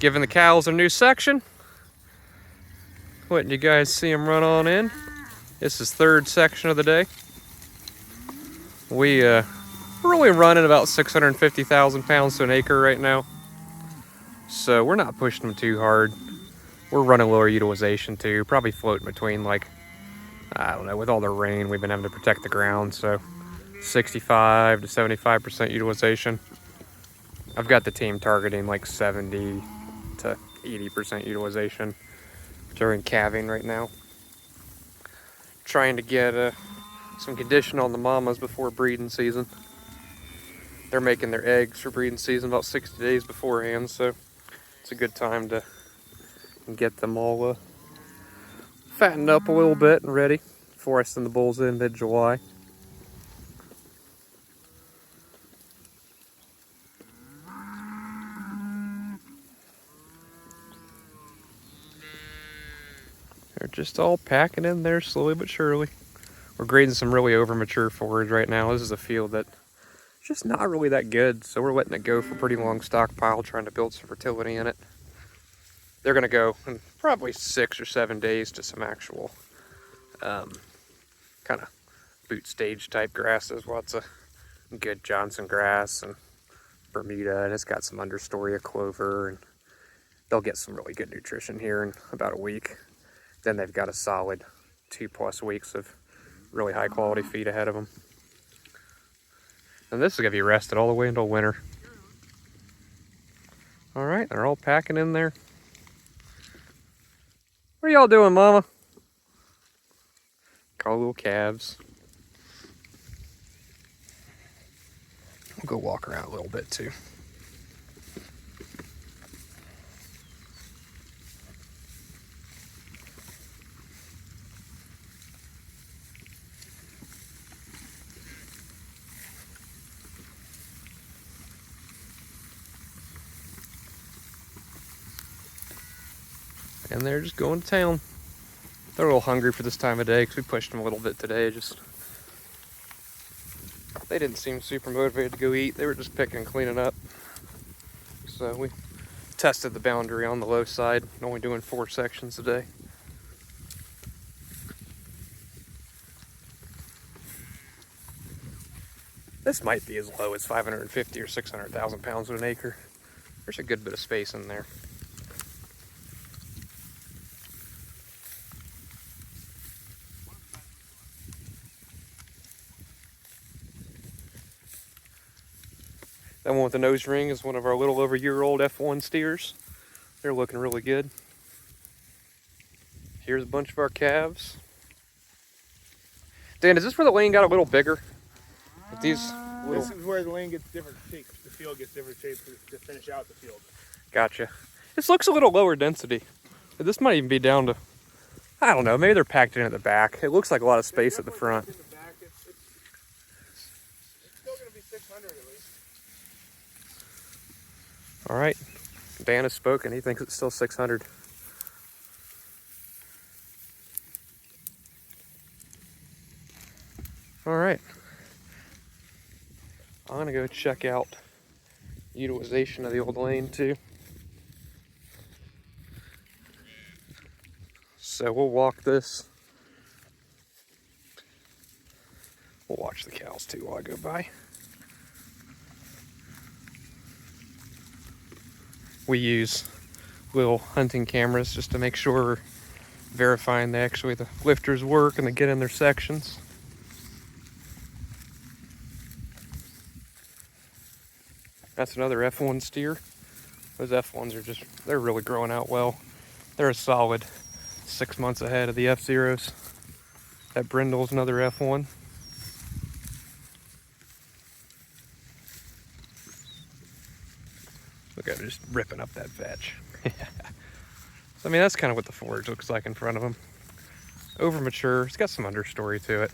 Giving the cows a new section. Letting you guys see them run on in. This is third section of the day. We're only running about 650,000 pounds to an acre right now. So we're not pushing them too hard. We're running lower utilization too. Probably floating between, like, I don't know, with all the rain, we've been having to protect the ground. So 65 to 75% utilization. I've got the team targeting like 70 to 80% utilization during calving right now. Trying to get some condition on the mamas before breeding season. They're making their eggs for breeding season about 60 days beforehand, so it's a good time to get them all fattened up a little bit and ready before I send the bulls in mid-July. They're just all packing in there slowly but surely. We're grazing some really over-mature forage right now. This is a field that's just not really that good, so we're letting it go for a pretty long stockpile, trying to build some fertility in it. They're gonna go in probably 6 or 7 days to some actual kind of boot stage type grasses. Lots of good Johnson grass and Bermuda, and it's got some understory of clover, and they'll get some really good nutrition here in about a week. Then they've got a solid 2+ weeks of really high quality feed ahead of them. And this is gonna be rested all the way until winter. All right, they're all packing in there. What are y'all doing, Mama? Call little calves. We'll go walk around a little bit too. And they're just going to town. They're a little hungry for this time of day because we pushed them a little bit today. They didn't seem super motivated to go eat. They were just picking and cleaning up. So we tested the boundary on the low side, only doing 4 sections a day. This might be as low as 550 or 600,000 pounds to an acre. There's a good bit of space in there. That one with the nose ring is one of our little over year-old F1 steers. They're looking really good. Here's a bunch of our calves. Dan, is this where the lane got a little bigger? With these This is where the lane gets different shapes. The field gets different shapes to finish out the field. Gotcha. This looks a little lower density. This might even be down to, I don't know, maybe they're packed in at the back. It looks like a lot of space at the front. In the back, it's still going to be 600 at least. All right, Dan has spoken. He thinks it's still 600. All right, I'm gonna go check out utilization of the old lane too. So we'll walk this. We'll watch the cows too while I go by. We use little hunting cameras just to make sure we're verifying that actually the lifters work and they get in their sections. That's another F1 steer. Those F1s are they're really growing out well. They're a solid 6 months ahead of the F0s. That Brindle's another F1. Look at it just ripping up that vetch. So, I mean, that's kind of what the forage looks like in front of him. Over mature. It's got some understory to it.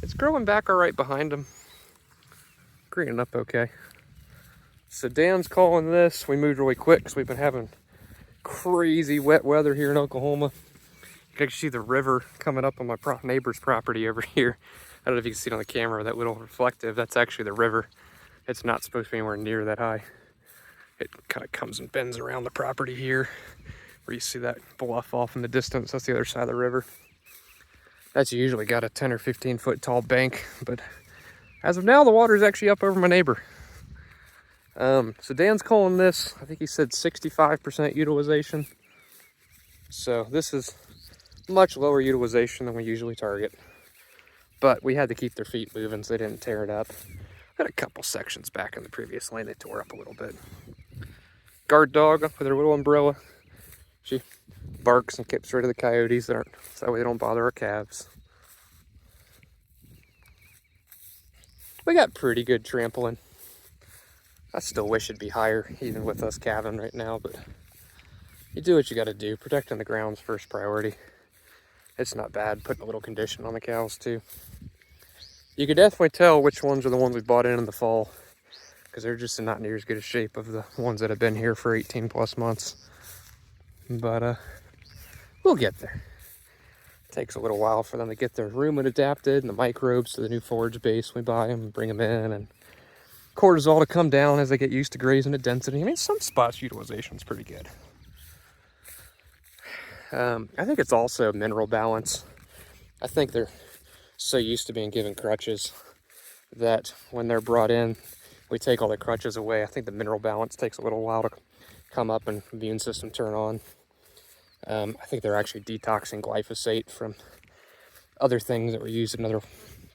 It's growing back all right behind him. Greening up okay. So Dan's calling this. We moved really quick because we've been having crazy wet weather here in Oklahoma. You can see the river coming up on my neighbor's property over here. I don't know if you can see it on the camera, that little reflective. That's actually the river. It's not supposed to be anywhere near that high. It kind of comes and bends around the property here, where you see that bluff off in the distance. That's the other side of the river. That's usually got a 10 or 15 foot tall bank, but as of now, the water is actually up over my neighbor. So Dan's calling this, I think he said 65% utilization. So this is much lower utilization than we usually target. But we had to keep their feet moving so they didn't tear it up. Got a couple sections back in the previous lane they tore up a little bit. Guard dog with her little umbrella. She barks and keeps rid of the coyotes so that way they don't bother our calves. We got pretty good trampling. I still wish it'd be higher, even with us calving right now, but you do what you gotta do. Protecting the ground's first priority. It's not bad putting a little condition on the cows too. You can definitely tell which ones are the ones we bought in the fall, because they're just in not near as good a shape of the ones that have been here for 18 plus months. But we'll get there. It takes a little while for them to get their rumen adapted and the microbes to the new forage base. We buy them and bring them in, and cortisol to come down as they get used to grazing at density. I mean, some spots utilization's pretty good. I think it's also mineral balance. I think they're so used to being given crutches that when they're brought in, we take all the crutches away. I think the mineral balance takes a little while to come up and the immune system turn on. I think they're actually detoxing glyphosate from other things that were used in other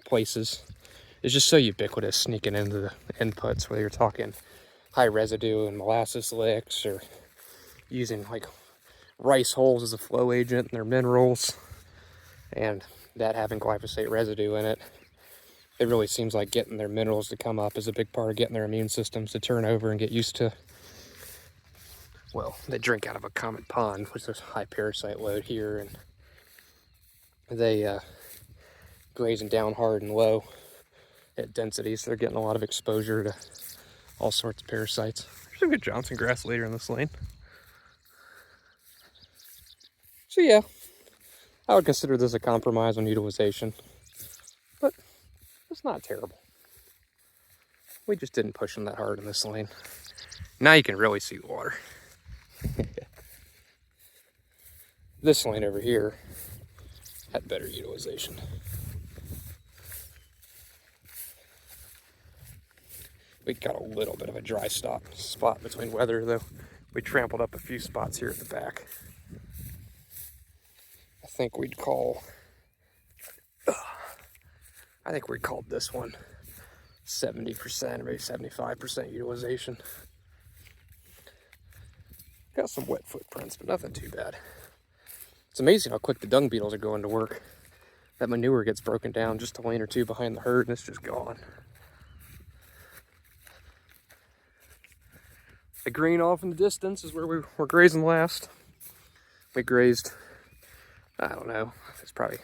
places. It's just so ubiquitous sneaking into the inputs, whether you're talking high residue and molasses licks or using like rice hulls as a flow agent in their minerals, and that having glyphosate residue in it. It really seems like getting their minerals to come up is a big part of getting their immune systems to turn over and get used to, well, they drink out of a common pond, which is high parasite load here, and they grazing down hard and low at densities. So they're getting a lot of exposure to all sorts of parasites. There's some good Johnson grass later in this lane. So yeah, I would consider this a compromise on utilization, but it's not terrible. We just didn't push them that hard in this lane. Now you can really see the water. This lane over here had better utilization. We got a little bit of a dry spot between weather, though. We trampled up a few spots here at the back. I think we'd called this one 70%, maybe 75% utilization. Got some wet footprints, but nothing too bad. It's amazing how quick the dung beetles are going to work. That manure gets broken down just a lane or two behind the herd, and it's just gone. The green off in the distance is where we were grazing last. We grazed, I don't know, it's probably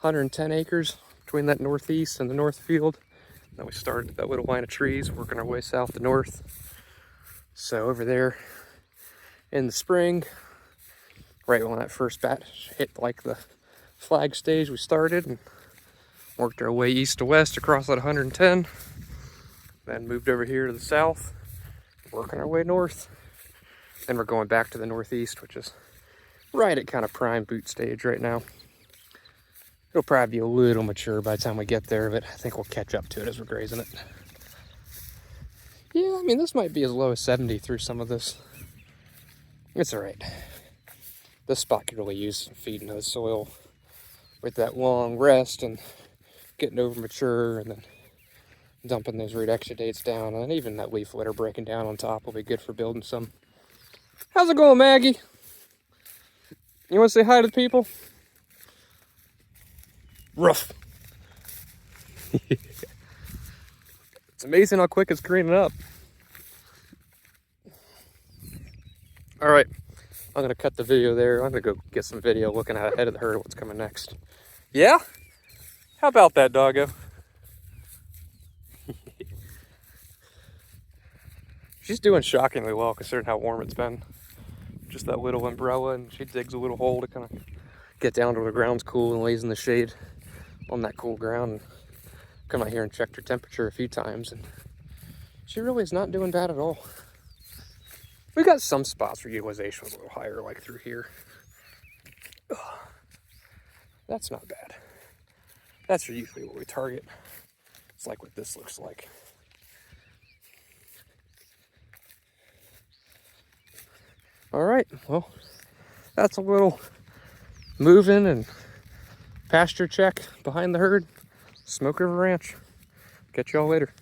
110 acres between that northeast and the north field. Then we started that little line of trees, working our way south to north. So over there in the spring, right when that first batch hit like the flag stage, we started and worked our way east to west across that 110. Then moved over here to the south, working our way north. Then we're going back to the northeast, which is right at kind of prime boot stage right now. It'll probably be a little mature by the time we get there, but I think we'll catch up to it as we're grazing it. Yeah, I mean, this might be as low as 70 through some of this. It's all right. This spot could really use some feed into the soil with that long rest and getting over mature and then dumping those root exudates down. And even that leaf litter breaking down on top will be good for building some. How's it going, Maggie? You want to say hi to the people? Rough. It's amazing how quick it's greening up. All right, I'm gonna cut the video there. I'm gonna go get some video looking ahead of the herd, what's coming next. Yeah? How about that, doggo? She's doing shockingly well considering how warm it's been. Just that little umbrella, and she digs a little hole to kind of get down to where the ground's cool and lays in the shade on that cool ground. And come out here and checked her temperature a few times, and she really is not doing bad at all. We got some spots where utilization was a little higher, like through here. Ugh. That's not bad. That's usually what we target. It's like what this looks like. All right, well, that's a little moving and pasture check behind the herd. Smoke River Ranch. Catch y'all later.